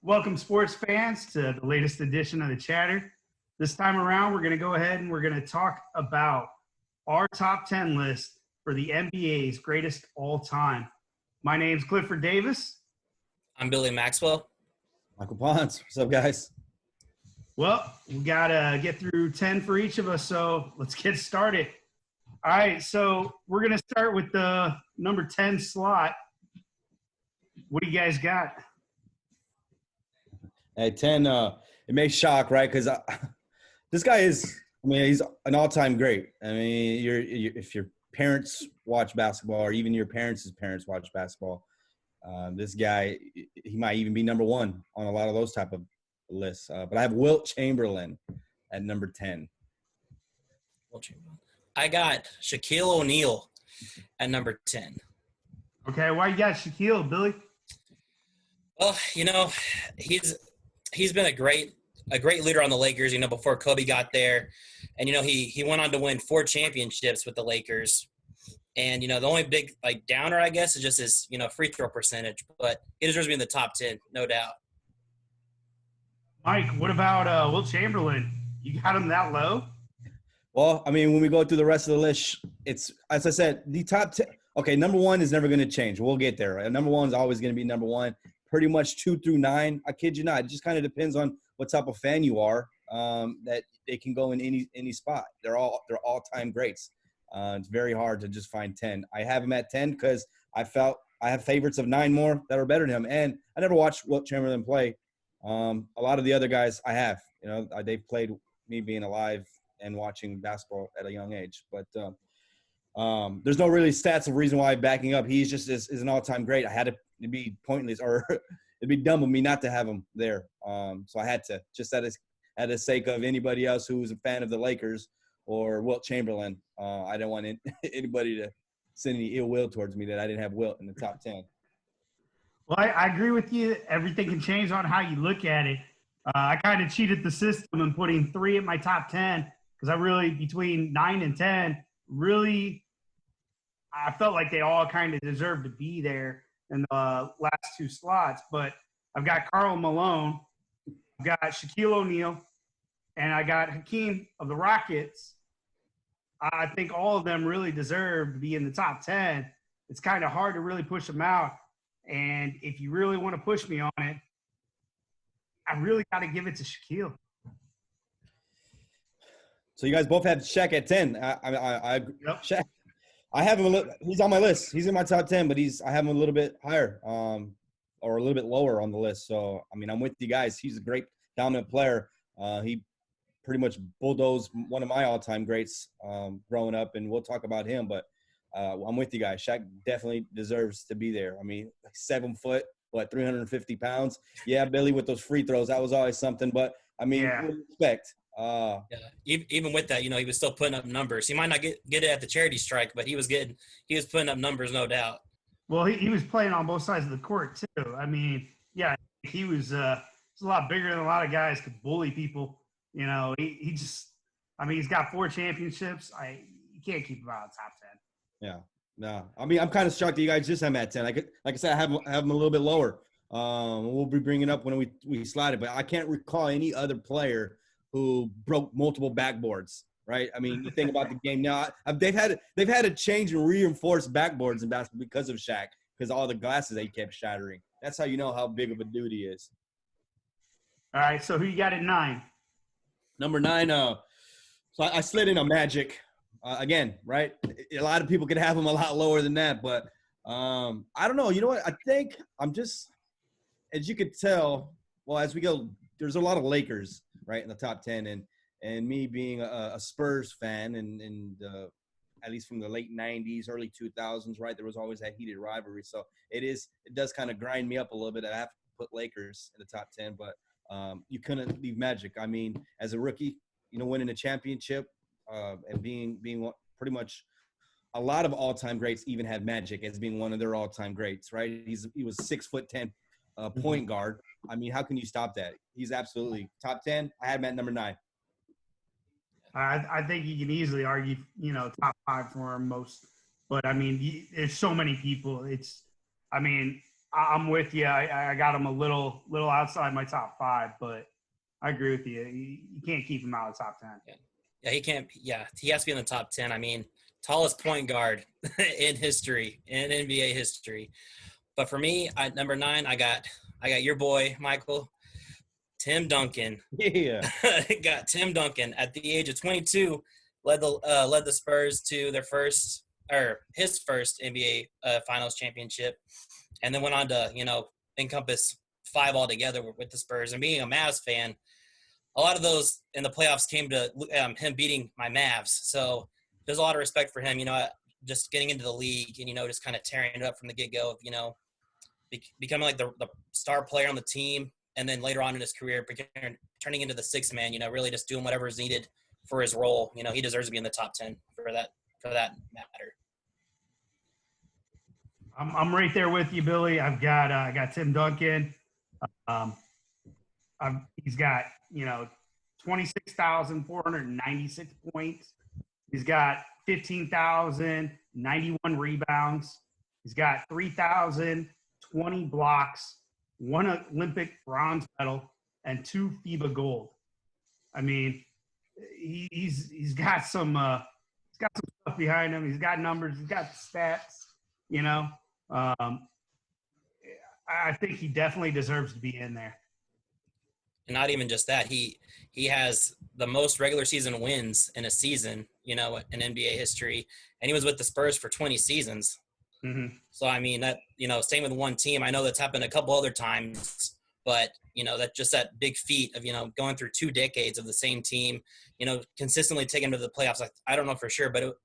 Welcome, sports fans, to the latest edition of the Chatter. This time around, we're going to go ahead and we're going to talk about our top 10 list for the NBA's greatest all time. My name's Clifford Davis. I'm Billy Maxwell. Michael Ponce. What's up, guys? Well, we got to get through 10 for each of us, so let's get started. All right, so we're going to start with the number 10 slot. What do you guys got? At 10, it may shock, right? Because this guy is, he's an all-time great. I mean, if your parents watch basketball or even your parents' parents watch basketball, this guy, he might even be number one on a lot of those type of lists. But I have Wilt Chamberlain at number 10. I got Shaquille O'Neal at number 10. Okay, why you got Shaquille, Billy? Well, he's been a great leader on the Lakers, before Kobe got there. And, he went on to win 4 championships with the Lakers. And, the only big, downer, I guess, is just his, free throw percentage. But he deserves to be in the top 10, no doubt. Mike, what about Wilt Chamberlain? You got him that low? Well, when we go through the rest of the list, it's, as I said, the top 10. Okay, number one is never going to change. We'll get there. Right? Number one is always going to be number one. Pretty much 2 through 9. I kid you not. It just kind of depends on what type of fan you are. That they can go in any spot. They're all-time greats. It's very hard to just find 10. I have him at 10 because I have favorites of 9 more that are better than him. And I never watched Wilt Chamberlain play. A lot of the other guys I have. They've played me being alive and watching basketball at a young age. But there's no really stats of reason why I'm backing up. He's just is an all-time great. I had to. It'd be pointless or it'd be dumb of me not to have him there. So I had to, just at the sake of anybody else who was a fan of the Lakers or Wilt Chamberlain. I didn't want anybody to send any ill will towards me that I didn't have Wilt in the top 10. Well, I agree with you. Everything can change on how you look at it. I kind of cheated the system and putting 3 in my top 10 because I really, between 9 and 10, really, I felt like they all kind of deserved to be there in the last 2 slots. But I've got Karl Malone, I've got Shaquille O'Neal, and I got Hakeem of the Rockets. I think all of them really deserve to be in the top 10. It's kind of hard to really push them out. And if you really want to push me on it, I really got to give it to Shaquille. So you guys both have Shaq at 10. Yep. Shaq. I have him he's on my list. He's in my top 10, but I have him a little bit higher, or a little bit lower on the list. So, I'm with you guys. He's a great dominant player. He pretty much bulldozed one of my all-time greats growing up, and we'll talk about him. But I'm with you guys. Shaq definitely deserves to be there. 7 foot, 350 pounds. Yeah, Billy, with those free throws, that was always something. But, respect. Yeah. Even with that, he was still putting up numbers. He might not get it at the charity strike, but he was putting up numbers, no doubt. Well, he was playing on both sides of the court too. He was a lot bigger than a lot of guys could bully people. He's got 4 championships. You can't keep him out of the top 10. Yeah, no. I'm kind of shocked that you guys just have him at 10. Like I said, I have him a little bit lower. We'll be bringing it up when we slide it, but I can't recall any other player who broke multiple backboards, right? You think about the game now. They've had to change and reinforce backboards in basketball because of Shaq, because all the glasses they kept shattering. That's how you know how big of a dude he is. All right, so who you got at 9? Number 9. So I slid in a Magic again, right? A lot of people could have him a lot lower than that, but I don't know. You know what? I think I'm just, as you could tell, well, as we go, there's a lot of Lakers, right, in the top 10, and me being a Spurs fan, and at least from the late 90s, early 2000s, right, there was always that heated rivalry. So it does kind of grind me up a little bit. I have to put Lakers in the top 10, but you couldn't leave Magic. As a rookie, winning a championship and being pretty much a lot of all-time greats even had Magic as being one of their all-time greats, right? He was 6'10" point guard. How can you stop that? He's absolutely top 10. I had him at number 9. I think you can easily argue, top 5 for him most. But, there's so many people. I'm with you. I got him a little outside my top 5, but I agree with you. You can't keep him out of the top 10. Yeah, he can't. Yeah, he has to be in the top 10. I mean, tallest point guard in history, in NBA history. But for me, at number 9, I got your boy Michael, Tim Duncan. Yeah. Got Tim Duncan at the age of 22, led the Spurs to his first NBA Finals championship, and then went on to encompass 5 altogether with the Spurs. And being a Mavs fan, a lot of those in the playoffs came to him beating my Mavs. So there's a lot of respect for him, just getting into the league and, just kind of tearing it up from the get-go of, becoming like the star player on the team. And then later on in his career, turning into the sixth man, really just doing whatever is needed for his role. He deserves to be in the top 10 for that matter. I'm right there with you, Billy. I got Tim Duncan. He's got 26,496 points. He's got 15,091 rebounds. He's got 3,020 blocks, 1 Olympic bronze medal, and 2 FIBA gold. I mean, he's got some stuff behind him. He's got numbers. He's got stats. I think he definitely deserves to be in there. And not even just that, he has the most regular season wins in a season, in NBA history, and he was with the Spurs for 20 seasons. Mm-hmm. So I mean that, same with one team. I know that's happened a couple other times, but that big feat of going through 2 decades of the same team, consistently taking them to the playoffs. I don't know for sure, but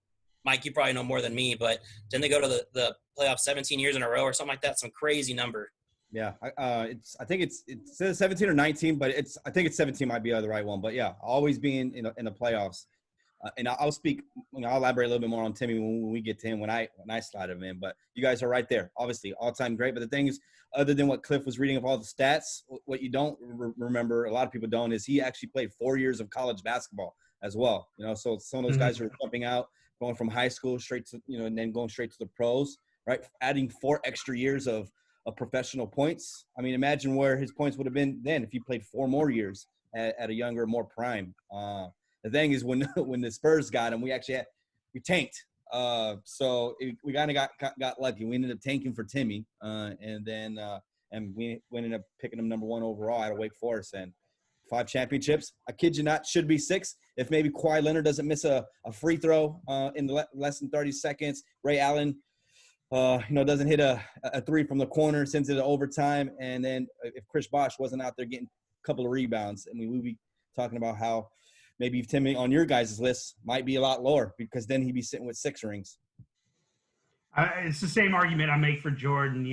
Mike, you probably know more than me. But didn't they go to the playoffs 17 years in a row or something like that? Some crazy number. Yeah, I think it says 17 or 19, but I think it's 17 might be the right one. But yeah, always being in the playoffs. And I'll speak. I'll elaborate a little bit more on Timmy when we get to him when I slide him in. But you guys are right there. Obviously, all-time great. But the thing is, other than what Cliff was reading of all the stats, what you don't remember, a lot of people don't, is he actually played 4 years of college basketball as well. So some of those guys who are jumping out, going from high school straight to and then going straight to the pros, right? Adding 4 extra years of professional points. I mean, imagine where his points would have been then if he played 4 more years at a younger, more prime. The thing is, when the Spurs got him, we tanked. So we kind of got lucky. We ended up tanking for Timmy, and we ended up picking him number 1 overall out of Wake Forest. And 5 championships. I kid you not, should be 6 if maybe Kawhi Leonard doesn't miss a free throw in the less than 30 seconds. Ray Allen doesn't hit a 3 from the corner, sends it to overtime. And then if Chris Bosh wasn't out there getting a couple of rebounds, I mean, we'd be talking about how maybe Timmy on your guys' list might be a lot lower because then he'd be sitting with 6 rings. It's the same argument I make for Jordan.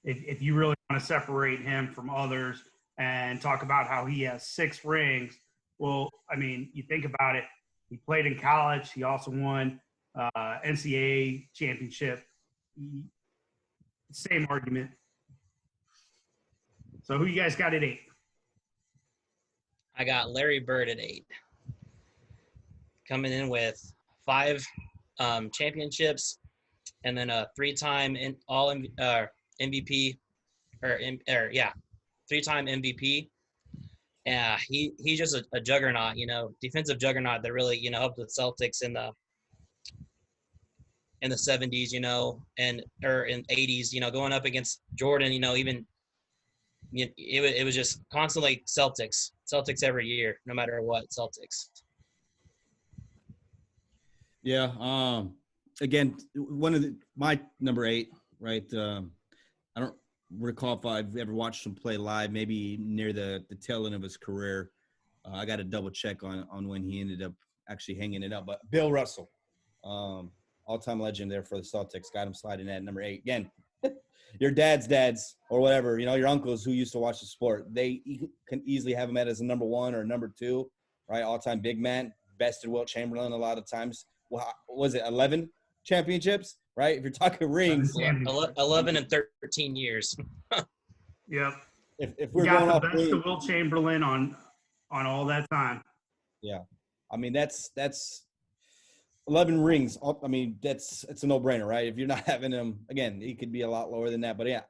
If you really want to separate him from others and talk about how he has 6 rings, well, I mean, you think about it. He played in college. He also won NCAA championship. Same argument. So who you guys got at 8? I got Larry Bird at 8. Coming in with 5 championships and then a 3-time MVP 3-time MVP. Yeah, he's just a juggernaut, defensive juggernaut that really, helped the Celtics in the 70s, or in 80s, going up against Jordan, it was just constantly Celtics every year, no matter what, Celtics. Yeah. Again, my number 8, right? I don't recall if I've ever watched him play live, maybe near the tail end of his career. I got to double check on when he ended up actually hanging it up. But Bill Russell, all-time legend there for the Celtics, got him sliding at number 8. Again, your dads or whatever, your uncles who used to watch the sport, they can easily have him at as a number 1 or number 2, right? All-time big man, bested Wilt Chamberlain a lot of times. Well, was it 11 championships, right? If you're talking rings. 11 and 13 years. Yep. If we're got going the off best of Wilt Chamberlain on all that time. Yeah. I mean, that's 11 rings. I mean, it's a no-brainer, right? If you're not having him, again, he could be a lot lower than that. But, yeah,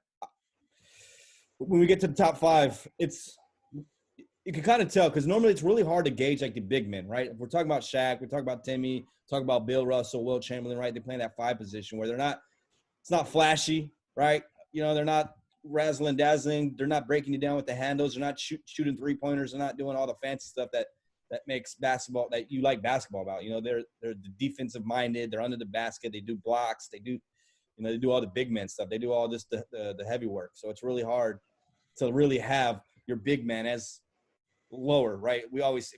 when we get to the top five, you can kind of tell because normally it's really hard to gauge like the big men, right? If we're talking about Shaq, we're talking about Timmy, talking about Bill Russell, Wilt Chamberlain, right? They play in that 5 position where it's not flashy, right? They're not razzling dazzling. They're not breaking you down with the handles. They're not shooting 3-pointers. They're not doing all the fancy stuff that makes basketball that you like basketball about. They're the defensive minded. They're under the basket. They do blocks. They do all the big men stuff. They do all this the heavy work. So it's really hard to really have your big man as lower, right? We always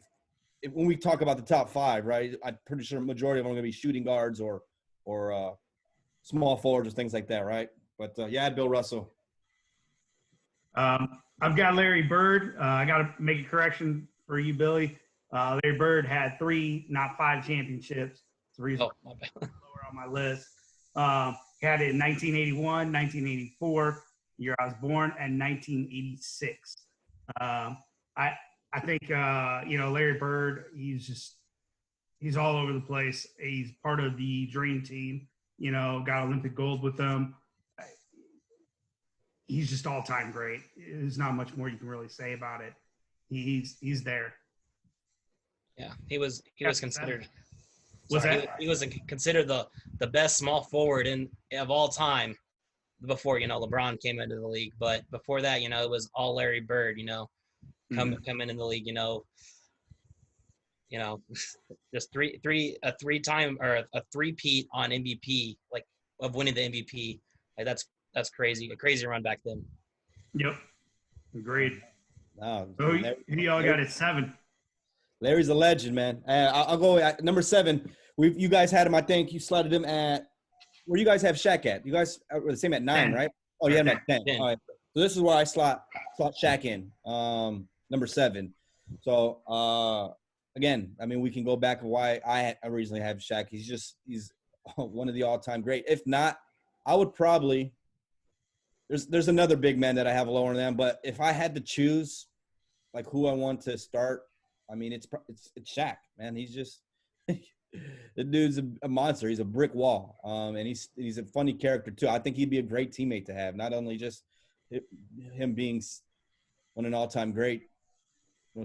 when we talk about the top 5, right? I'm pretty sure a majority of them are going to be shooting guards or small forwards or things like that, right? But yeah, Bill Russell. I've got Larry Bird. I got to make a correction for you, Billy. Larry Bird had 3, not 5 championships. That's the reason my bad. lower on my list. Had it in 1981, 1984, year I was born, and 1986. I think Larry Bird. He's all over the place. He's part of the dream team. Got Olympic gold with them. He's just all time great. There's not much more you can really say about it. He's there. Yeah, he was considered. Was Sorry, that? he was considered the best small forward of all time before LeBron came into the league. But before that, it was all Larry Bird. Coming into the league. Just a 3-time or a 3-peat on MVP, like of winning the MVP. Like that's crazy. A crazy run back then. Yep. Agreed. Wow. So he all got at 7. Larry's a legend, man. I'll go at number 7. You guys had him. I think you slotted him at where you guys have Shaq at. You guys are the same at 9, 10. right? Oh, you have him at 10. 10. All right. So this is where I slot Shaq in, number 7. So again, I mean, we can go back to why I originally have Shaq. He's one of the all-time great. If not, I would probably. There's another big man that I have lower than them, but if I had to choose, like who I want to start, I mean, it's Shaq, man. He's just the dude's a monster. He's a brick wall, and he's a funny character too. I think he'd be a great teammate to have. Not only just him being an all-time great,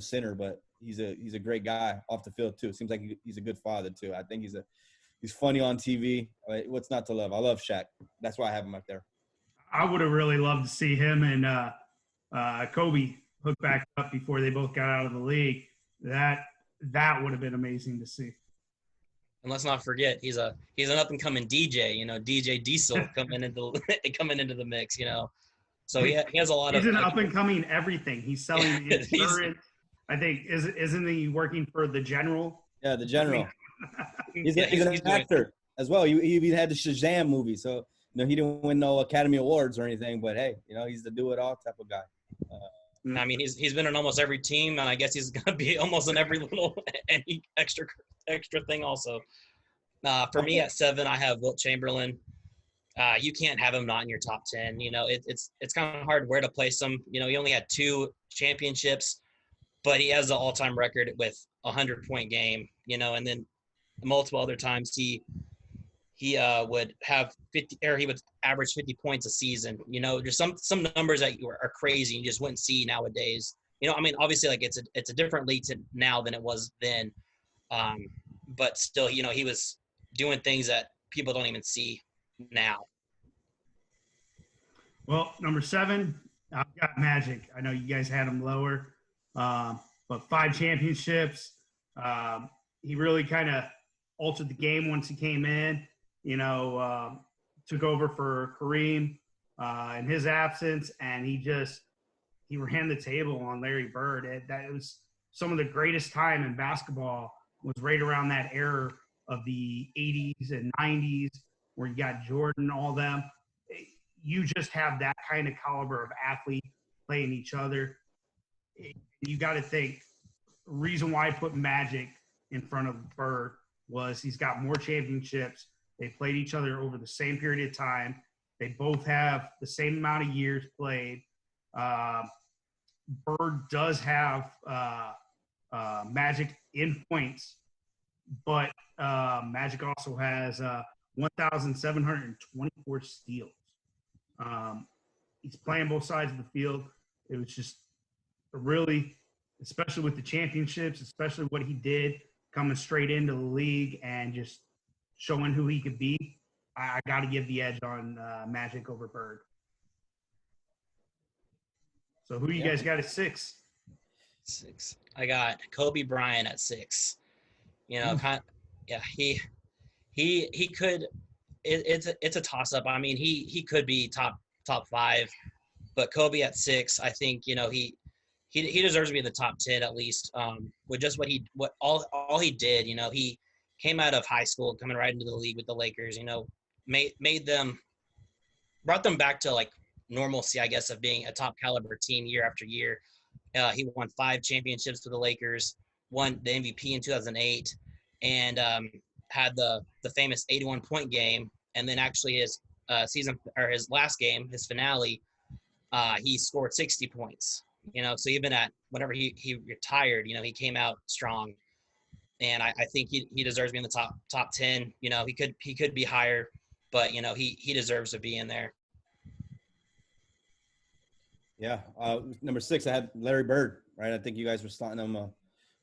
center, but he's a great guy off the field too. Seems like he's a good father too. I think he's funny on TV. What's not to love? I love Shaq. That's why I have him up there. I would have really loved to see him and Kobe hook back up before they both got out of the league. That would have been amazing to see. And let's not forget, he's an up and coming DJ. DJ Diesel coming into the mix. So he has a lot of. He's an up and coming everything. He's selling insurance. I think isn't he working for the General? Yeah, the General. He's an actor as well. He even had the Shazam movie, so he didn't win no Academy Awards or anything. But hey, he's the do it all type of guy. I mean, he's been in almost every team, and I guess he's gonna be almost in every little any extra thing also. For me at 7, I have Wilt Chamberlain. You can't have him not in your top 10. It's kind of hard where to place him. He only had 2 championships, but he has the all-time record with a 100-point game. And then multiple other times he would have 50, or he would average 50 points a season. There's some numbers that are crazy you just wouldn't see nowadays. I mean, obviously, like it's a different league now than it was then, but still, he was doing things that people don't even see now. Well, number 7, I've got Magic. I know you guys had him lower, but 5 championships. He really kind of altered the game once he came in. Took over for Kareem in his absence, and he ran the table on Larry Bird. That was some of the greatest time in basketball was right around that era of the 80s and 90s where you got Jordan, all them. You just have that kind of caliber of athlete playing each other. You got to think the reason why I put Magic in front of Bird was he's got more championships. They played each other over the same period of time. They both have the same amount of years played. Bird does have Magic in points, but Magic also has 1,724 steals. he's playing both sides of the field. It was just really, especially with the championships, especially what he did coming straight into the league and just showing who he could be. I got to give the edge on Magic over Bird. So who you guys got at 6? 6. I got Kobe Bryant at 6. You know, he could. It's a toss up. I mean, he could be top 5, but Kobe at 6. I think he deserves to be in the top 10 at least. With just what all he did. You know, he came out of high school, coming right into the league with the Lakers. You know, brought them back to like normalcy, I guess, of being a top caliber team year after year. He won 5 championships with the Lakers, won the MVP in 2008, and had the famous 81-point game. And then actually his his last game, his finale, he scored 60 points. You know, so even at whenever he retired, you know, he came out strong. And I think he deserves to be in the top 10. You know, he could be higher, but you know, he deserves to be in there. Yeah. Number 6, I had Larry Bird, right? I think you guys were starting him.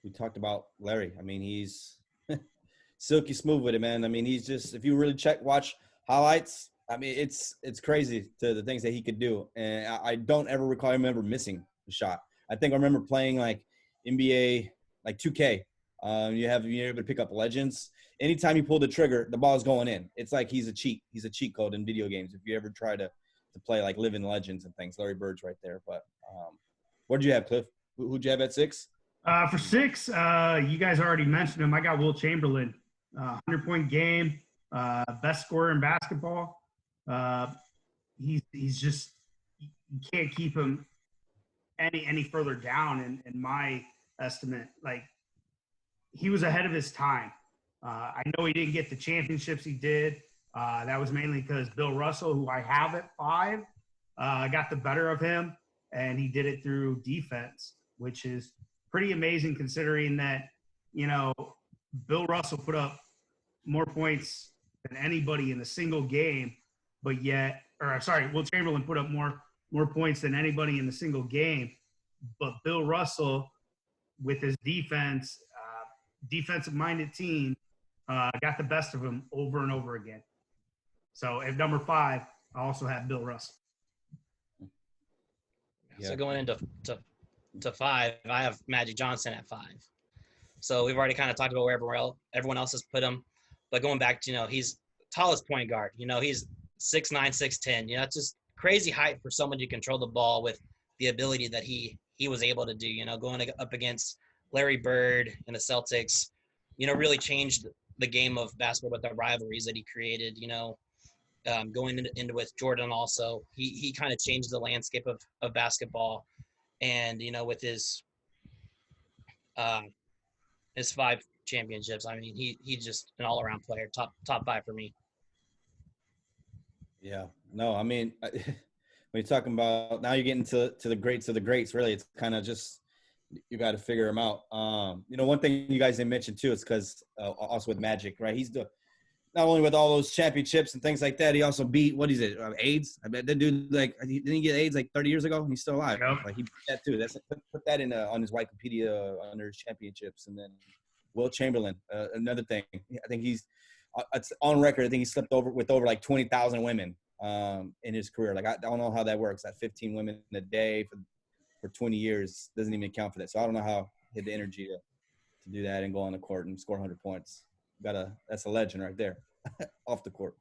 We talked about Larry. I mean, he's silky smooth with it, man. I mean, he's just, if you really watch highlights, I mean, it's crazy to the things that he could do. And I don't ever remember missing a shot. I think I remember playing like NBA, like 2K. You're able to pick up legends. Anytime you pull the trigger, the ball's going in. It's like he's a cheat code in video games. If you ever try to play like living legends and things, Larry Bird's right there. But what did you have, Cliff? Who'd you have at 6? For 6, you guys already mentioned him. I got Will Chamberlain, 100-point game, best scorer in basketball. He's just, you can't keep him any further down in my estimate. Like, he was ahead of his time. I know he didn't get the championships he did. That was mainly because Bill Russell, who I have at 5, got the better of him, and he did it through defense, which is pretty amazing considering that, you know, Bill Russell put up more points than anybody in a single game, Will Chamberlain put up more points than anybody in a single game, but Bill Russell, with his defense, defensive-minded team, got the best of him over and over again. So at number 5, I also have Bill Russell. Yeah. So going into 5, I have Magic Johnson at 5. So we've already kind of talked about where everyone else has put him. But going back to, you know, he's tallest point guard. You know, he's 6'9", 6'10". You know, it's just crazy height for someone to control the ball with the ability that he was able to do. You know, going up against Larry Bird and the Celtics, you know, really changed the game of basketball with the rivalries that he created. You know, going into with Jordan also, he kind of changed the landscape of basketball. And, you know, with his 5 championships, I mean, he's just an all-around player, top 5 for me. Yeah. No, I mean, when you're talking about, now you're getting to the greats of the greats, really, it's kind of just, you got to figure them out. You know, one thing you guys didn't mention too is because also with Magic, right? He's not only with all those championships and things like that, he also beat, what is it, AIDS? I bet that dude, like, didn't he get AIDS like 30 years ago? And he's still alive. Yep. Like, he beat that too. That's put that in on his Wikipedia under his championships. And then Will Chamberlain, another thing. I think he's it's on record. I think he slept with over like 20,000 women in his career. Like, I don't know how that works. That 15 women a day for 20 years doesn't even account for that. So I don't know how he had the energy to do that and go on the court and score 100 points. That's a legend right there off the court.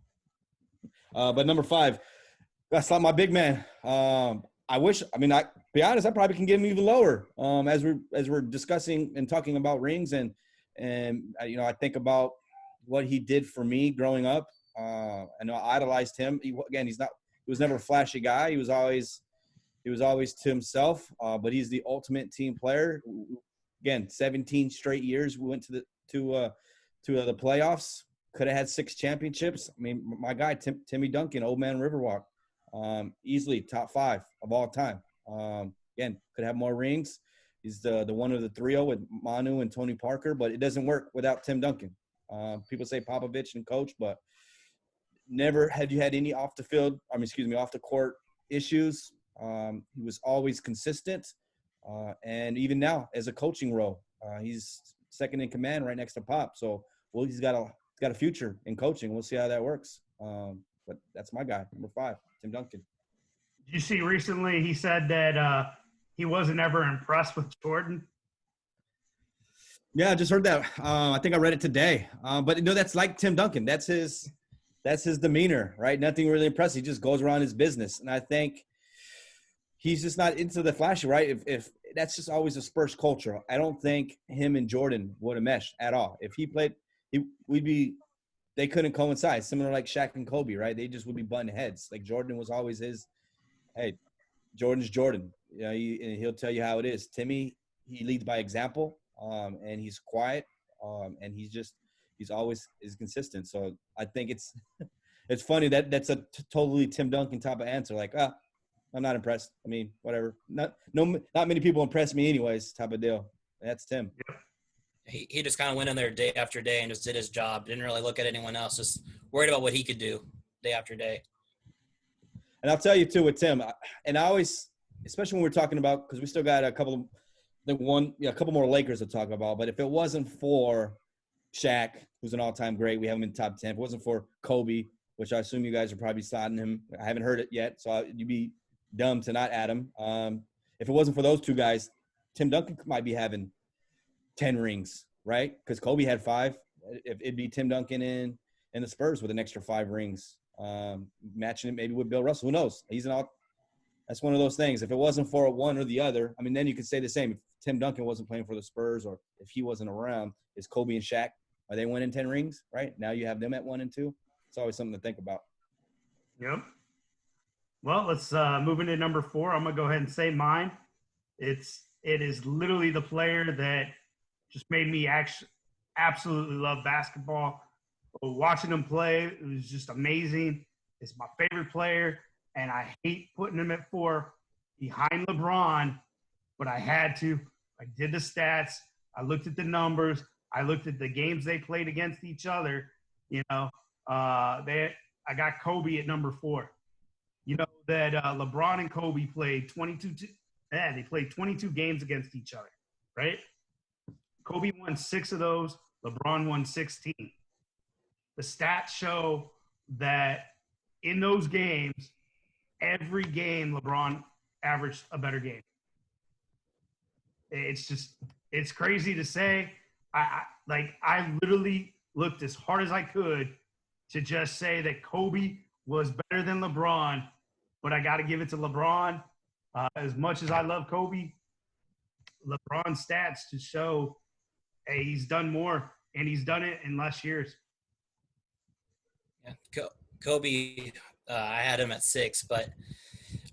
But number 5, that's not my big man. Be honest, I probably can get him even lower. As we're discussing and talking about rings and you know, I think about what he did for me growing up. I know I idolized him. He was never a flashy guy. He was always to himself, but he's the ultimate team player. Again, 17 straight years we went to the playoffs. Could have had 6 championships. I mean, my guy Timmy Duncan, Old Man Riverwalk, easily top 5 of all time. Again, could have more rings. He's the one of the trio with Manu and Tony Parker, but it doesn't work without Tim Duncan. People say Popovich and coach, but never had you had any off the court issues. He was always consistent. And even now, as a coaching role, he's second in command right next to Pop. So, well, he's got a future in coaching. We'll see how that works. But that's my guy, number 5, Tim Duncan. Did you see recently he said that he wasn't ever impressed with Jordan? Yeah, I just heard that. I think I read it today. But that's like Tim Duncan. That's his demeanor, right? Nothing really impressive. He just goes around his business, and I think he's just not into the flashy, right? If that's just always a Spurs culture. I don't think him and Jordan would have meshed at all. If he played, they couldn't coincide. Similar like Shaq and Kobe, right? They just would be butting heads. Like Jordan was always hey, Jordan's Jordan. And he'll tell you how it is. Timmy, he leads by example, and he's quiet, and he's always is consistent. So I think it's funny that's a totally Tim Duncan type of answer. Like, I'm not impressed. I mean, whatever. Not many people impress me anyways, type of deal. That's Tim. He just kind of went in there day after day and just did his job. Didn't really look at anyone else. Just worried about what he could do day after day. And I'll tell you too with Tim, and I always, especially when we're talking about, because we still got a couple more Lakers to talk about. But if it wasn't for Shaq, who's an all-time great, we have him in top 10. If it wasn't for Kobe, which I assume you guys are probably slotting him. I haven't heard it yet, so you'd be dumb to not add him. If it wasn't for those two guys, Tim Duncan might be having 10 rings, right? Because Kobe had 5. It'd be Tim Duncan in the Spurs with an extra 5 rings, matching it maybe with Bill Russell. Who knows? That's one of those things. If it wasn't for one or the other, I mean, then you could say the same. If Tim Duncan wasn't playing for the Spurs, or if he wasn't around, is Kobe and Shaq, are they winning 10 rings, right? Now you have them at 1 and 2. It's always something to think about. Yep. Well, let's move into number 4. I'm gonna go ahead and say mine. It is literally the player that just made me absolutely love basketball. Watching him play, it was just amazing. It's my favorite player, and I hate putting him at 4 behind LeBron, but I had to. I did the stats. I looked at the numbers. I looked at the games they played against each other. I got Kobe at number 4. You know that LeBron and Kobe played 22 games against each other, right? Kobe won 6 of those. LeBron won 16. The stats show that in those games, every game LeBron averaged a better game. It's crazy to say. I literally looked as hard as I could to just say that Kobe was better than LeBron, but I got to give it to LeBron. As much as I love Kobe, LeBron's stats to show, hey, he's done more, and he's done it in less years. Yeah, Kobe, I had him at 6, but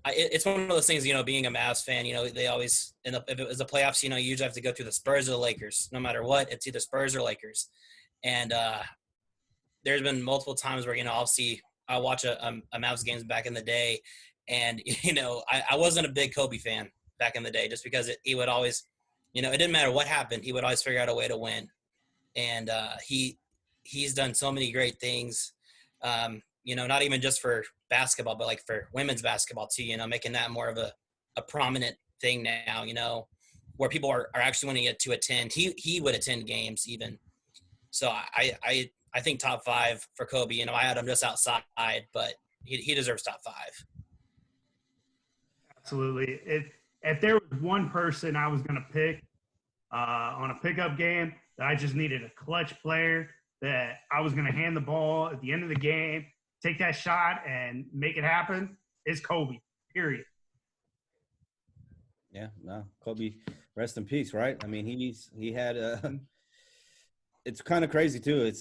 it's one of those things, being a Mavs fan, they always end up, if it was the playoffs, you usually have to go through the Spurs or the Lakers. No matter what, it's either Spurs or Lakers. And there's been multiple times where, I'll watch a Mavs games back in the day, and, I wasn't a big Kobe fan back in the day just because he would always, it didn't matter what happened. He would always figure out a way to win. And he's done so many great things, not even just for basketball, but like for women's basketball too, making that more of a prominent thing now, where people are actually wanting to attend. He would attend games even. So I think top 5 for Kobe. I had him just outside, but he deserves top 5. Absolutely. If there was one person I was going to pick on a pickup game that I just needed a clutch player that I was going to hand the ball at the end of the game, take that shot and make it happen, it's Kobe, period. Yeah, no, Kobe, rest in peace, right? I mean, he had it's kind of crazy too.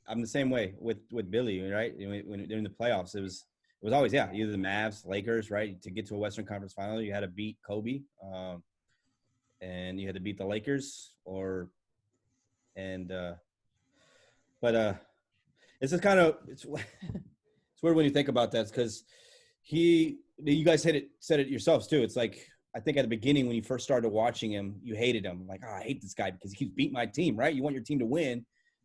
I'm the same way with Billy, right? When during the playoffs, it was always either the Mavs, Lakers, right? To get to a Western Conference final, you had to beat Kobe, and you had to beat the Lakers, but it's just kind of it's weird when you think about that, because you guys said it yourselves too. It's like, I think at the beginning when you first started watching him, you hated him. Like, I hate this guy because he keeps beating my team, right? You want your team to win.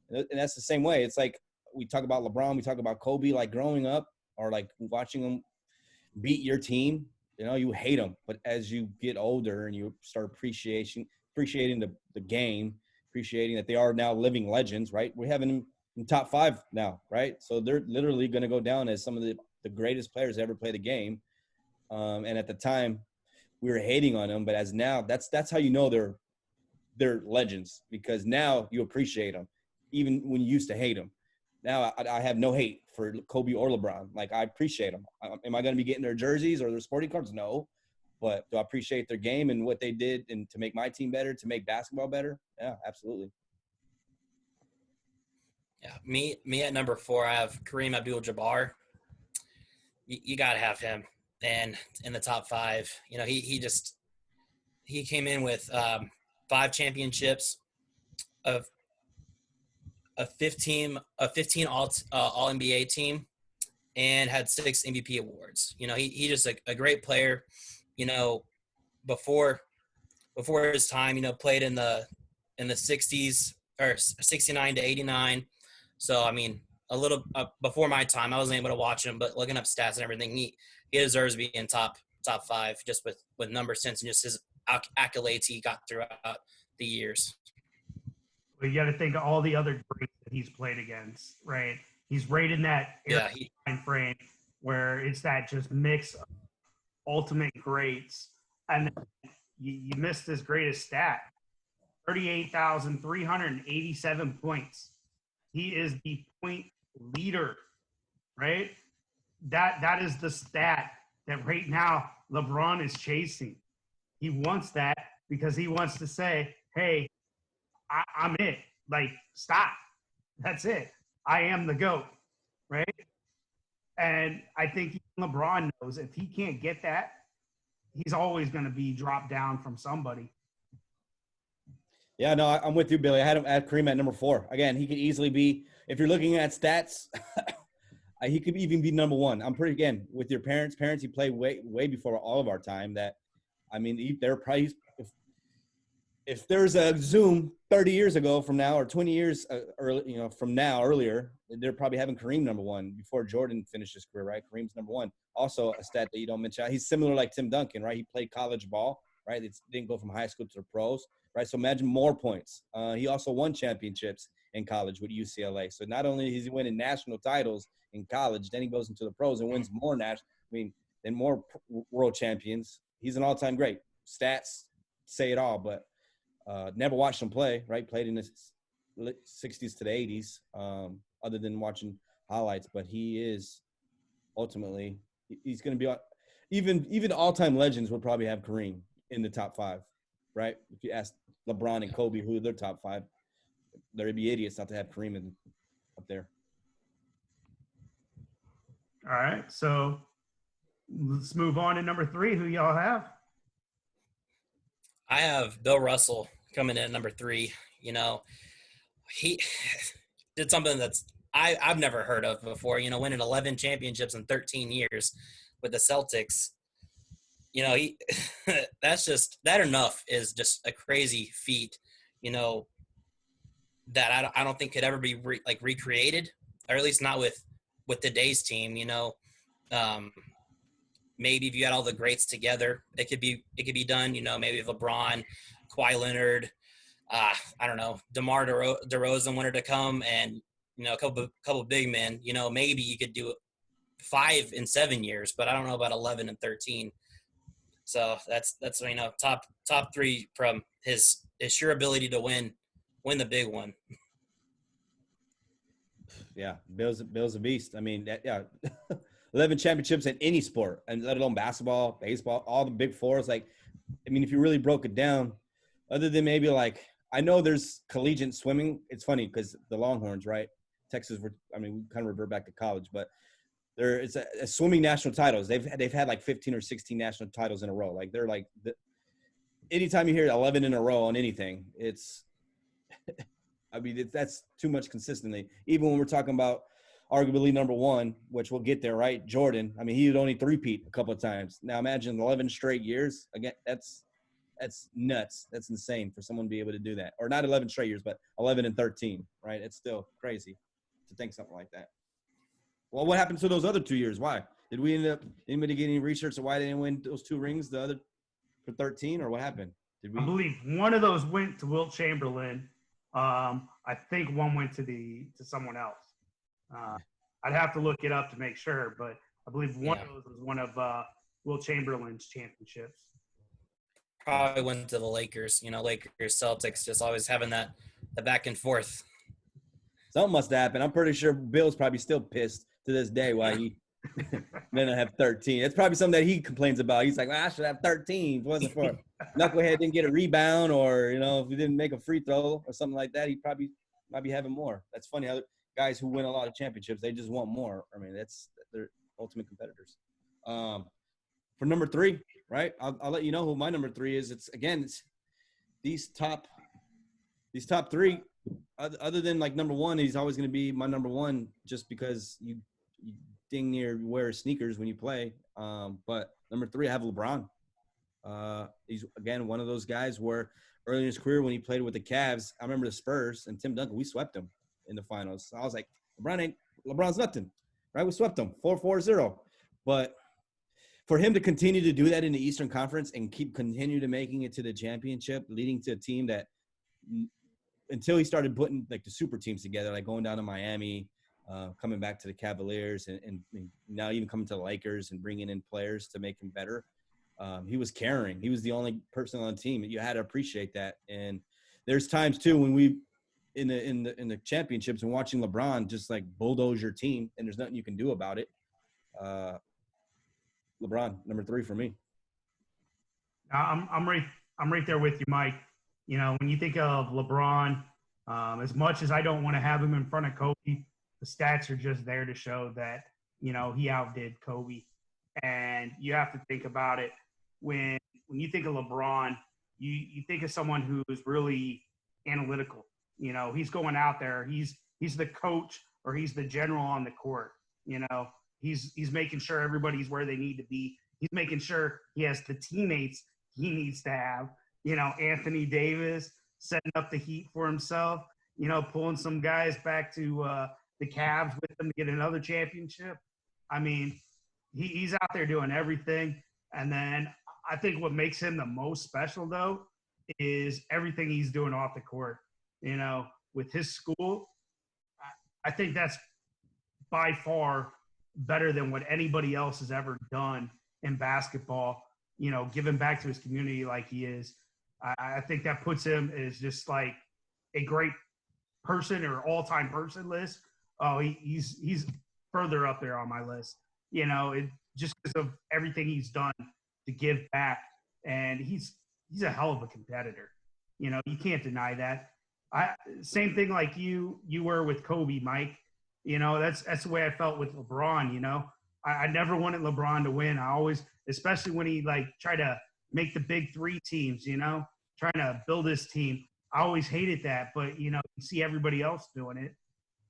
And that's the same way. It's like we talk about LeBron, we talk about Kobe, like growing up or like watching them. beat your team, you hate them. But as you get older and you start appreciating the game, appreciating that they are now living legends, right? We have them in top 5 now, right? So they're literally going to go down as some of the greatest players to ever play the game. And at the time, we were hating on them, but as now, that's how you know they're legends, because now you appreciate them, even when you used to hate them. Now I have no hate for Kobe or LeBron. Like, I appreciate them. Am I going to be getting their jerseys or their sporting cards? No. But do I appreciate their game and what they did and to make my team better, to make basketball better? Yeah, absolutely. Yeah, me at number 4, I have Kareem Abdul-Jabbar. You got to have him, and in the top 5. He came in with 5 championships, of a 15 all NBA team, and had 6 MVP awards. He just a great player. Before his time, played in the 60s, or 69 to 89. So I mean, a little before my time, I wasn't able to watch him, but looking up stats and everything, he deserves to be in top 5 just with number sense and just his accolades he got throughout the years. Well, you got to think of all the other greats that he's played against, right? He's right in that time frame where it's that just mix of ultimate greats. And you missed his greatest stat, 38,387 points. He is the point leader, right? That is the stat that right now LeBron is chasing. He wants that because he wants to say, hey, I'm it. Like, stop. That's it. I am the GOAT, right? And I think LeBron knows if he can't get that, he's always going to be dropped down from somebody. Yeah, no, I'm with you, Billy. I had him at Kareem at number 4. Again, he could easily be, if you're looking at stats, he could even be number 1. I'm pretty, again, with your parents, he played way before all of our time. That, I mean, they're probably, if there's a Zoom 30 years ago from now, or 20 years from now, earlier, they're probably having Kareem number 1 before Jordan finished his career, right? Kareem's number 1. Also, a stat that you don't mention, he's similar like Tim Duncan, right? He played college ball, right? It didn't go from high school to the pros, right? So imagine more points. He also won championships in college with UCLA. So not only is he winning national titles in college, then he goes into the pros and wins more and more world champions. He's an all-time great. Stats say it all, but never watched him play, right? Played in the 60s to the 80s, other than watching highlights. But he is ultimately – he's going to be – even all-time legends would probably have Kareem in the top 5, right? If you ask LeBron and Kobe who are their top 5, they'd be idiots not to have Kareem up there. All right, so let's move on to number 3. Who y'all have? I have Bill Russell coming in at number 3. He did something that's I've never heard of before. Winning 11 championships in 13 years with the Celtics. He that enough is just a crazy feat. That I don't think could ever be recreated, or at least not with today's team. Maybe if you had all the greats together, it could be done. Maybe if LeBron, Kawhi Leonard, I don't know, DeMar DeRozan wanted to come, and a couple big men. Maybe you could do it 5 in 7 years, but I don't know about 11 and 13. So that's top 3 from his sheer ability to win the big one. Yeah, Bill's a beast. I mean, 11 championships in any sport, and let alone basketball, baseball, all the big fours. Like, I mean, if you really broke it down, other than maybe I know there's collegiate swimming. It's funny because the Longhorns, right? Texas, we kind of revert back to college, but there is a swimming national titles. They've had 15 or 16 national titles in a row. Like, they're anytime you hear 11 in a row on anything, it's that's too much consistently. Even when we're talking about arguably number 1, which we'll get there, right? Jordan. I mean, he would only three-peat a couple of times. Now imagine 11 straight years. Again, that's nuts. That's insane for someone to be able to do that. Or not 11 straight years, but 11 and 13, right? It's still crazy to think something like that. Well, what happened to those other 2 years? Why? Did we end up anybody get any research on why they didn't win those 2 rings, the other for 13, or what happened? Did we? I believe one of those went to Wilt Chamberlain. I think one went to someone else. I'd have to look it up to make sure, but I believe one of those was one of Wilt Chamberlain's championships. Probably went to the Lakers. Lakers, Celtics, just always having the back and forth. Something must happen. I'm pretty sure Bill's probably still pissed to this day why he didn't have 13. It's probably something that he complains about. He's like, well, I should have 13. If it wasn't for Knucklehead didn't get a rebound, or if he didn't make a free throw or something like that, he probably might be having more. That's funny how guys who win a lot of championships, they just want more. I mean, they're ultimate competitors. For number 3, right? I'll let you know who my number 3 is. It's these top 3. Other than like number 1, he's always going to be my number 1 just because you dang near wear sneakers when you play. But number 3, I have LeBron. He's again one of those guys where early in his career when he played with the Cavs, I remember the Spurs and Tim Duncan, we swept him in the finals. So I was like, LeBron's nothing, right? We swept him 4-0. But for him to continue to do that in the Eastern Conference and continue to making it to the championship, leading to a team that until he started putting like the super teams together, like going down to Miami, coming back to the Cavaliers, and now even coming to the Lakers and bringing in players to make him better. He was carrying. He was the only person on the team. You had to appreciate that. And there's times too when we in the championships and watching LeBron just like bulldoze your team, and there's nothing you can do about it. LeBron, number 3 for me. I'm right there with you, Mike. When you think of LeBron, as much as I don't want to have him in front of Kobe, the stats are just there to show that, he outdid Kobe. And you have to think about it. When you think of LeBron, you think of someone who is really analytical. He's going out there. He's the coach, or he's the general on the court. He's making sure everybody's where they need to be. He's making sure he has the teammates he needs to have. Anthony Davis setting up the heat for himself, pulling some guys back to the Cavs with him to get another championship. I mean, he's out there doing everything. And then I think what makes him the most special, though, is everything he's doing off the court. With his school, I think that's by far better than what anybody else has ever done in basketball, giving back to his community like he is. I think that puts him as just like a great person or all-time person list. Oh, he's further up there on my list. Just because of everything he's done to give back, and he's a hell of a competitor. You can't deny that. Same thing like you were with Kobe, Mike. That's the way I felt with LeBron. I never wanted LeBron to win. I always, especially when he tried to make the big 3 teams, trying to build his team. I always hated that, but you see everybody else doing it.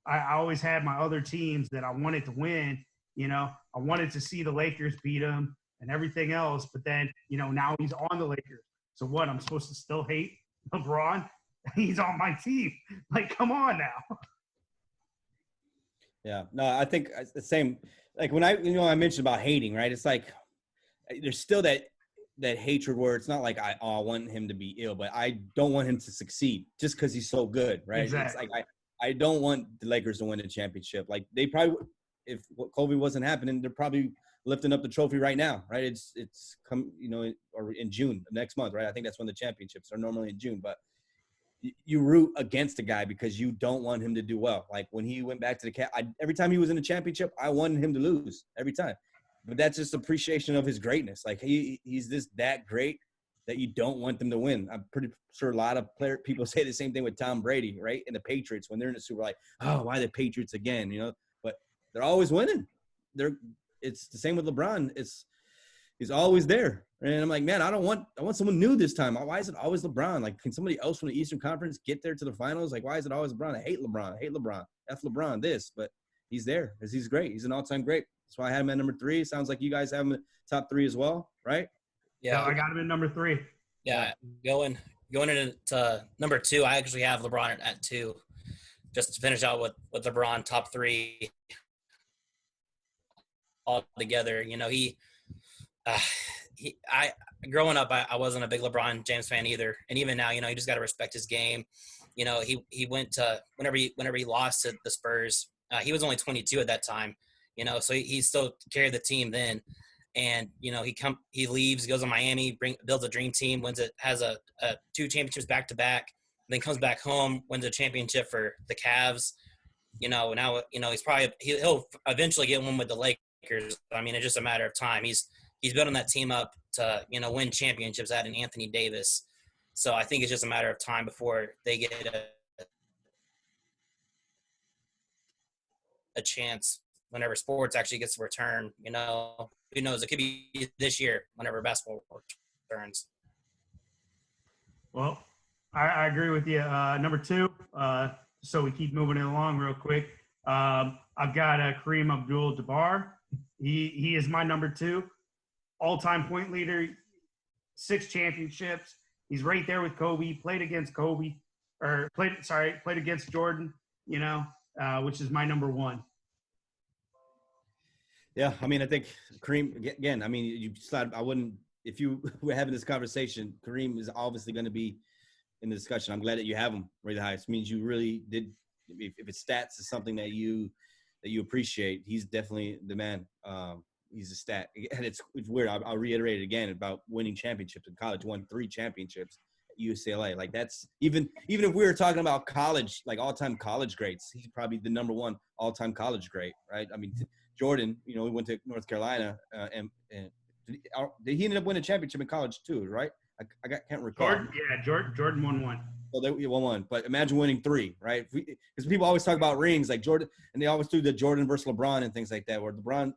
I always had my other teams that I wanted to win. I wanted to see the Lakers beat him and everything else, but then, now he's on the Lakers. So what, I'm supposed to still hate LeBron? He's on my team. Come on now. Yeah, no, I think it's the same. Like when I mentioned about hating, right? It's like there's still that hatred where it's not like I want him to be ill, but I don't want him to succeed just because he's so good, right? Exactly. It's like I don't want the Lakers to win the championship. Like they probably, if Kobe wasn't happening, they're probably lifting up the trophy right now, right? It's come, or in June next month, right? I think that's when the championships are normally in June, but you root against a guy because you don't want him to do well. Like when he went back to the every time he was in the championship, I wanted him to lose every time. But that's just appreciation of his greatness. Like he's that great that you don't want them to win. I'm pretty sure a lot of people say the same thing with Tom Brady, right? And the Patriots when they're in the Super Bowl, like, oh, why the Patriots again? But they're always winning. It's the same with LeBron. He's always there. And I'm like, man, I want someone new this time. Why is it always LeBron? Like, can somebody else from the Eastern Conference get there to the finals? Like, why is it always LeBron? I hate LeBron. F LeBron, this. But he's there because he's great. He's an all-time great. That's why I had him at number 3. Sounds like you guys have him at top 3 as well, right? Yeah, I got him at number 3. Yeah, going into number 2, I actually have LeBron at 2. Just to finish out with LeBron top 3. altogether. You know, uh, I growing up, I wasn't a big LeBron James fan either, and even now, you know, you just got to respect his game. You know, he went to whenever he lost to the Spurs, he was only 22 at that time. You know, so he still carried the team then. And you know, he leaves, goes to Miami, builds a dream team, wins it, has a 2 championships back to back, then comes back home, wins a championship for the Cavs. You know, now you know he'll eventually get one with the Lakers. I mean, it's just a matter of time. He's building that team up to, you know, win championships, adding Anthony Davis. So I think it's just a matter of time before they get a chance whenever sports actually gets to return. You know, who knows? It could be this year whenever basketball returns. Well, I agree with you. Number 2, so we keep moving it along real quick. I've got Kareem Abdul-Jabbar. He is my number 2. All-time point leader, 6 championships. He's right there with Kobe. Played against Jordan, you know, which is my number 1. Yeah, I mean, I think Kareem, again, I mean, I wouldn't, if you were having this conversation, Kareem is obviously going to be in the discussion. I'm glad that you have him really high. It means you really did, if it's stats is something that you appreciate, he's definitely the man. He's a stat. And it's weird. I'll reiterate it again about winning championships in college. Won 3 championships at UCLA. Like that's even if we were talking about college, like all-time college greats, he's probably the number 1 all-time college great, right? I mean, Jordan, you know, he went to North Carolina, and he ended up winning a championship in college too, right? Can't recall. Jordan won 1. So they won 1, but imagine winning 3, right? Because people always talk about rings, like Jordan, and they always do the Jordan versus LeBron and things like that, where LeBron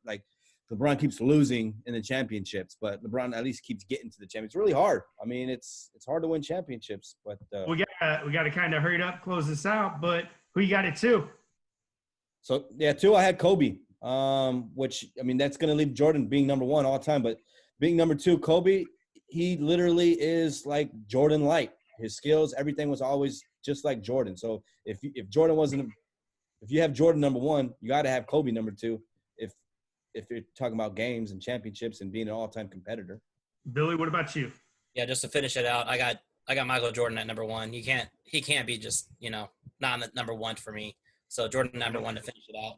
keeps losing in the championships, but LeBron at least keeps getting to the championships. It's really hard. I mean, it's hard to win championships, but we got to kind of hurry it up, close this out. But who you got at 2? So yeah, 2 I had Kobe, which I mean that's going to leave Jordan being number 1 all time, but being number 2, Kobe, he literally is like Jordan light. His skills, everything was always just like Jordan. So if you have Jordan number 1, you got to have Kobe number 2. If you're talking about games and championships and being an all-time competitor. Billy, what about you? Yeah, just to finish it out, I got Michael Jordan at number 1. He can't be just, you know, not the number 1 for me. So Jordan number 1 to finish it out.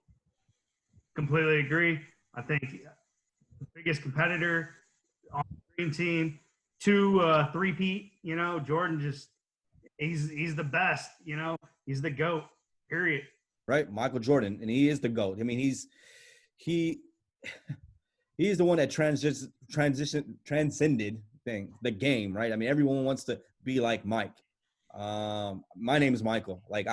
Completely agree. I think the biggest competitor on the dream team, 2 3-peat, you know, Jordan just he's the best, you know, he's the GOAT, period. Right, Michael Jordan, and he is the GOAT. I mean, he's the one that transcended the game, right? I mean, everyone wants to be like Mike. My name is Michael. Like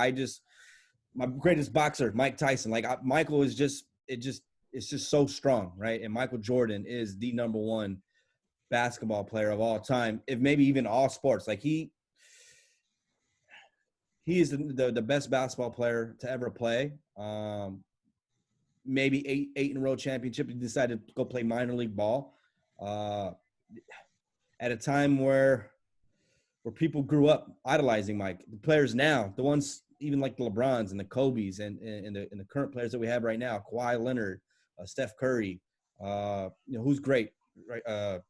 my greatest boxer, Mike Tyson. Like Michael is it's just so strong, right? And Michael Jordan is the number 1 basketball player of all time, if maybe even all sports. Like he is the best basketball player to ever play. Maybe eight in a row championship. He decided to go play minor league ball at a time where people grew up idolizing Mike. The players now, the ones even like the LeBrons and the Kobes and the current players that we have right now, Kawhi Leonard, Steph Curry, you know, who's great, right?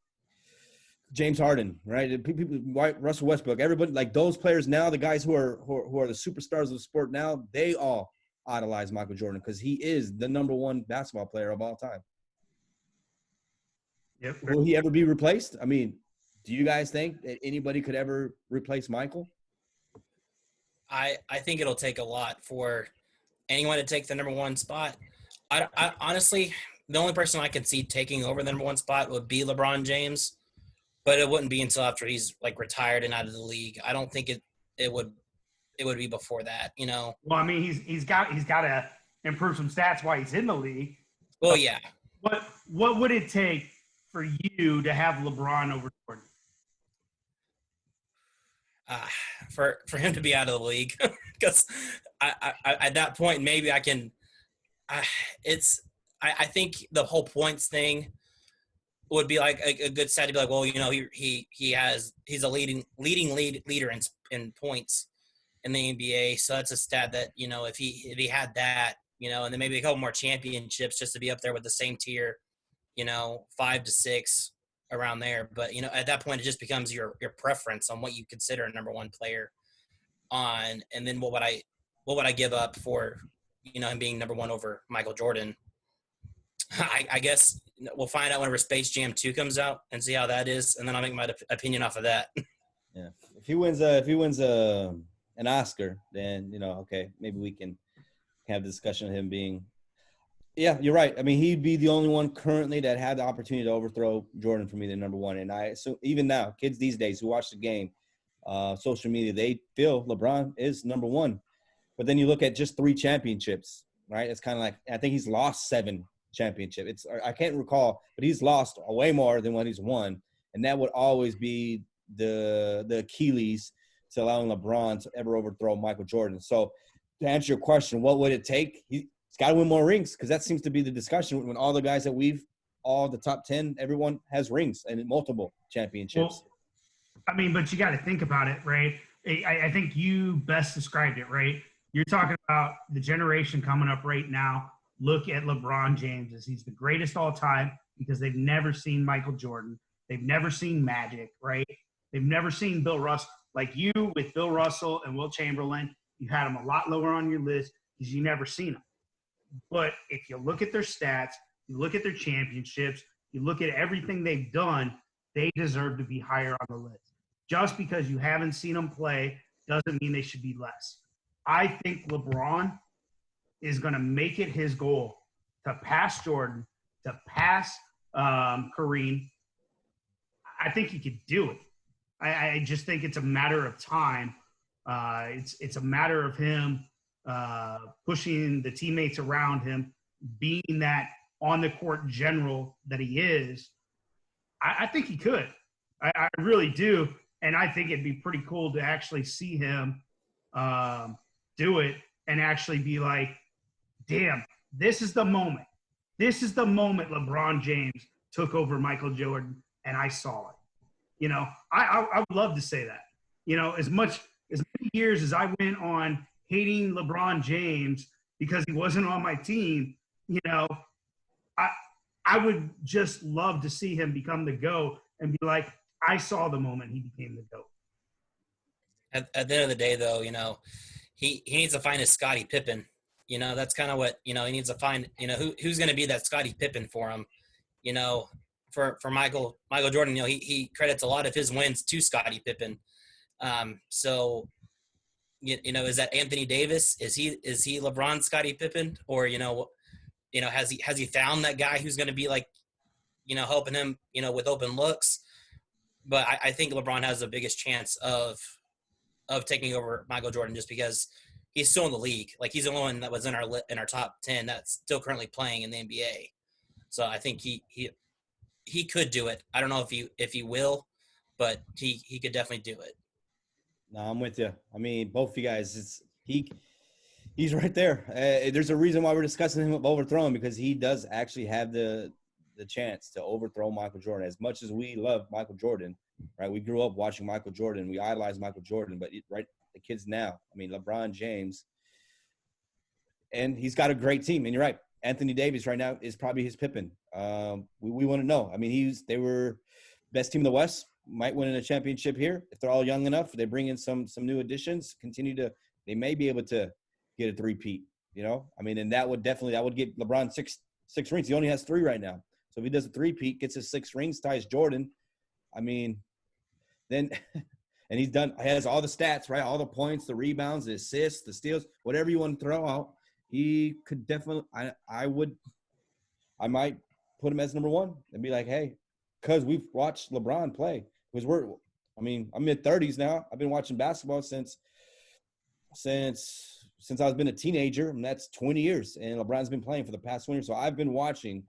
James Harden, right? People, Russell Westbrook, everybody, like those players now, the guys who are the superstars of the sport now, they all idolize Michael Jordan because he is the number 1 basketball player of all time. Yep. Will he ever be replaced? I mean, do you guys think that anybody could ever replace Michael? I think it'll take a lot for anyone to take the number 1 spot. I honestly, the only person I can see taking over the number 1 spot would be LeBron James, but it wouldn't be until after he's like retired and out of the league. I don't think it would be before that, you know. Well, I mean, he's got to improve some stats while he's in the league. Well, yeah. What would it take for you to have LeBron over Jordan? For him to be out of the league, because I at that point maybe I can. I think the whole points thing would be like a good stat to be like, well, you know, he's a leading leader in points in the NBA. So that's a stat that, you know, if he had that, and then maybe a couple more championships just to be up there with the same tier, 5 to 6 around there. But, at that point, it just becomes your preference on what you consider a number one player on. And then what would I give up for, him being number one over Michael Jordan? I guess we'll find out whenever Space Jam 2 comes out and see how that is. And then I'll make my opinion off of that. Yeah. If he wins an Oscar, then, okay, maybe we can have a discussion of him being – yeah, you're right. I mean, he'd be the only one currently that had the opportunity to overthrow Jordan for me the number one. And so even now, kids these days who watch the game, social media, they feel LeBron is number one. But then you look at just 3 championships, right? It's kind of like – I think he's lost 7 championships. I can't recall, but he's lost way more than what he's won. And that would always be the Achilles to allowing LeBron to ever overthrow Michael Jordan. So to answer your question, what would it take? He's got to win more rings, because that seems to be the discussion when all the guys that all the top 10, everyone has rings and multiple championships. Well, but you got to think about it, right? I think you best described it, right? You're talking about the generation coming up right now. Look at LeBron James as he's the greatest all time because they've never seen Michael Jordan. They've never seen Magic, right? They've never seen Bill Russell. Like you with Bill Russell and Wilt Chamberlain, you had them a lot lower on your list because you never seen them. But if you look at their stats, you look at their championships, you look at everything they've done, they deserve to be higher on the list. Just because you haven't seen them play doesn't mean they should be less. I think LeBron is going to make it his goal to pass Jordan, to pass Kareem. I think he could do it. I just think it's a matter of time. It's a matter of him pushing the teammates around him, being that on-the-court general that he is. I think he could. I really do. And I think it'd be pretty cool to actually see him do it and actually be like, damn, this is the moment. This is the moment LeBron James took over Michael Jordan, and I saw it. I would love to say that. As many years as I went on hating LeBron James because he wasn't on my team, I would just love to see him become the GOAT and be like, I saw the moment he became the GOAT. At the end of the day, though, he needs to find his Scottie Pippen. That's kind of what, he needs to find, who's going to be that Scottie Pippen for him, for Michael Jordan. He credits a lot of his wins to Scottie Pippen. So, is that Anthony Davis? Is he LeBron, Scottie Pippen? Or, has he found that guy who's going to be like, helping him, with open looks? But I think LeBron has the biggest chance of taking over Michael Jordan just because he's still in the league. Like, he's the only one that was in our top 10 that's still currently playing in the NBA. So I think he could do it. I don't know if he will, but he could definitely do it. No, I'm with you. Both of you guys, he's right there. There's a reason why we're discussing him overthrowing, because he does actually have the chance to overthrow Michael Jordan. As much as we love Michael Jordan, right? We grew up watching Michael Jordan. We idolize Michael Jordan, but right, the kids now, LeBron James, and he's got a great team. And you're right, Anthony Davis right now is probably his Pippen. We want to know. They were best team in the West, might win in a championship here if they're all young enough. They bring in some new additions, they may be able to get a three-peat. And that would get LeBron six rings. He only has 3 right now. So if he does a three-peat, gets his 6 rings, ties Jordan, then and he has all the stats, right? All the points, the rebounds, the assists, the steals, whatever you want to throw out. He could definitely I might put him as number 1 and be like, hey, because we've watched LeBron play. Because I'm mid-30s now. I've been watching basketball since I've been a teenager, and that's 20 years. And LeBron's been playing for the past 20 years. So I've been watching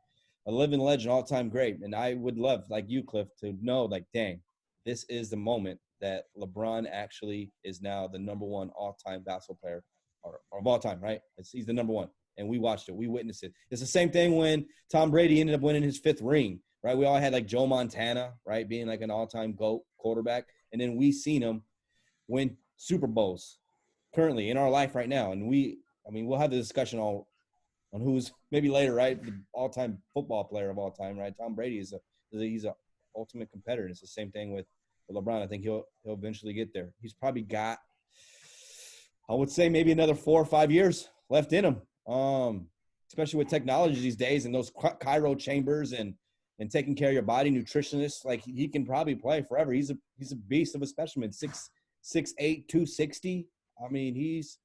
a living legend, all-time great. And I would love, like you, Cliff, to know, like, dang, this is the moment that LeBron actually is now the number 1 all-time basketball player or of all time, right? He's the number 1. And we watched it. We witnessed it. It's the same thing when Tom Brady ended up winning his 5th ring, right? We all had, like, Joe Montana, right, being like an all-time GOAT quarterback. And then we seen him win Super Bowls currently in our life right now. And we'll have the discussion all on who's maybe later, right? The all-time football player of all time, right? Tom Brady he's a ultimate competitor. It's the same thing with LeBron. I think he'll eventually get there. He's probably got, I would say, maybe another 4 or 5 years left in him. Especially with technology these days and those cryo chambers and taking care of your body, nutritionists, like he can probably play forever. He's a beast of a specimen, 6'8", 260. I mean, he's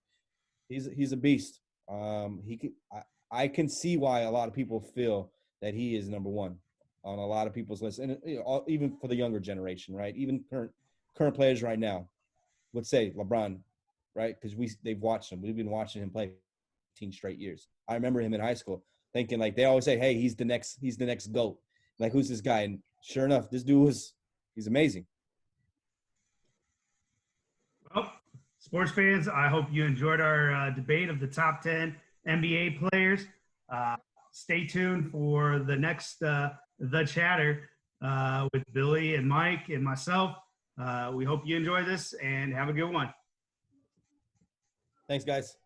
a beast. I can see why a lot of people feel that he is number one on a lot of people's lists, and even for the younger generation, right? Even current players right now would say LeBron, right? Because they've watched him. We've been watching him play 15 straight years. I remember him in high school thinking, like, they always say, hey, he's the next GOAT. Like, who's this guy? And sure enough, this dude he's amazing. Well, sports fans, I hope you enjoyed our debate of the top 10 NBA players. Stay tuned for the next The Chatter with Billy and Mike and myself. We hope you enjoy this and have a good one. Thanks, guys.